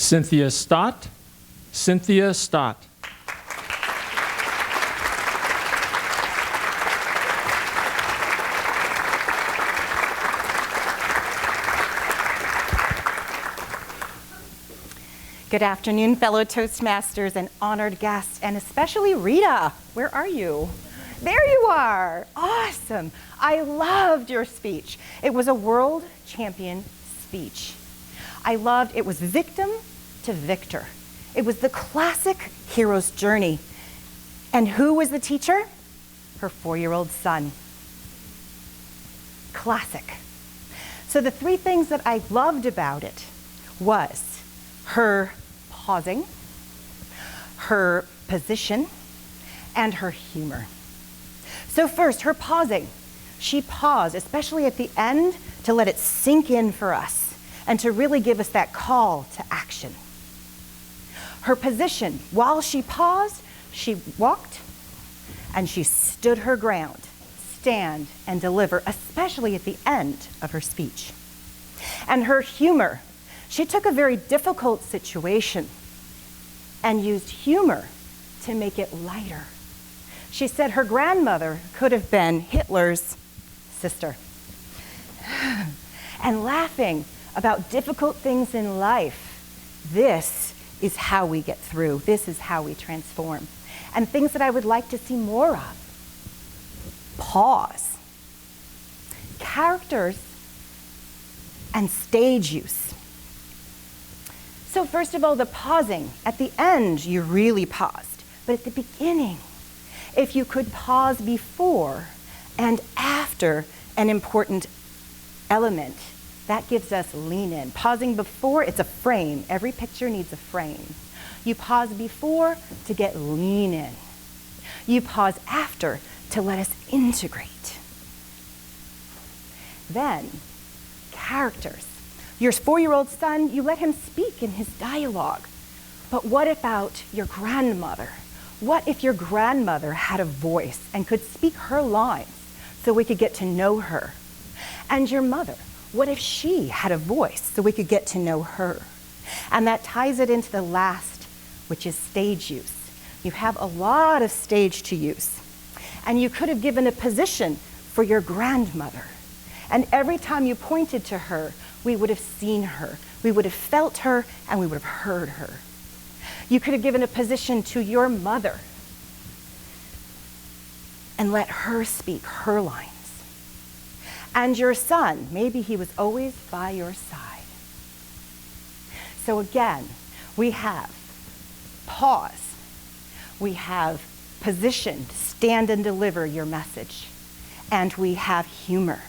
Cynthia Stott. Cynthia Stott. Good afternoon, fellow Toastmasters and honored guests, and especially Rita. Where are you? There you are. Awesome. I loved your speech. It was a world champion speech. I loved it was victim to victor. It was the classic hero's journey. And who was the teacher? Her 4-year-old son. Classic. So the 3 things that I loved about it was her pausing, her position, and her humor. So first, her pausing. She paused, especially at the end, to let it sink in for us and to really give us that call to action. Her position, while she paused, she walked and she stood her ground, stand and deliver, especially at the end of her speech. And her humor, she took a very difficult situation and used humor to make it lighter. She said her grandmother could have been Hitler's sister. And laughing about difficult things in life, this is how we get through. This is how we transform. And things that I would like to see more of. Pause. Characters and stage use. So first of all, the pausing. At the end, you really paused. But at the beginning, if you could pause before and after an important element, that gives us lean in. Pausing before, it's a frame. Every picture needs a frame. You pause before to get lean in. You pause after to let us integrate. Then, characters. Your 4-year-old son, you let him speak in his dialogue. But what about your grandmother? What if your grandmother had a voice and could speak her lines so we could get to know her? And your mother, what if she had a voice so we could get to know her? And that ties it into the last, which is stage use. You have a lot of stage to use. And you could have given a position for your grandmother. And every time you pointed to her, we would have seen her, we would have felt her, and we would have heard her. You could have given a position to your mother and let her speak her lines. And your son, maybe he was always by your side. So again, we have pause. We have position, stand and deliver your message. And we have humor.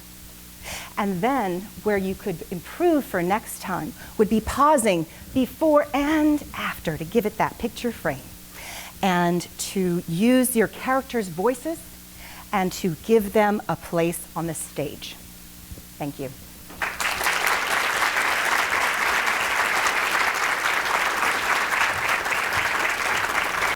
And then where you could improve for next time would be pausing before and after to give it that picture frame and to use your characters' voices and to give them a place on the stage. Thank you.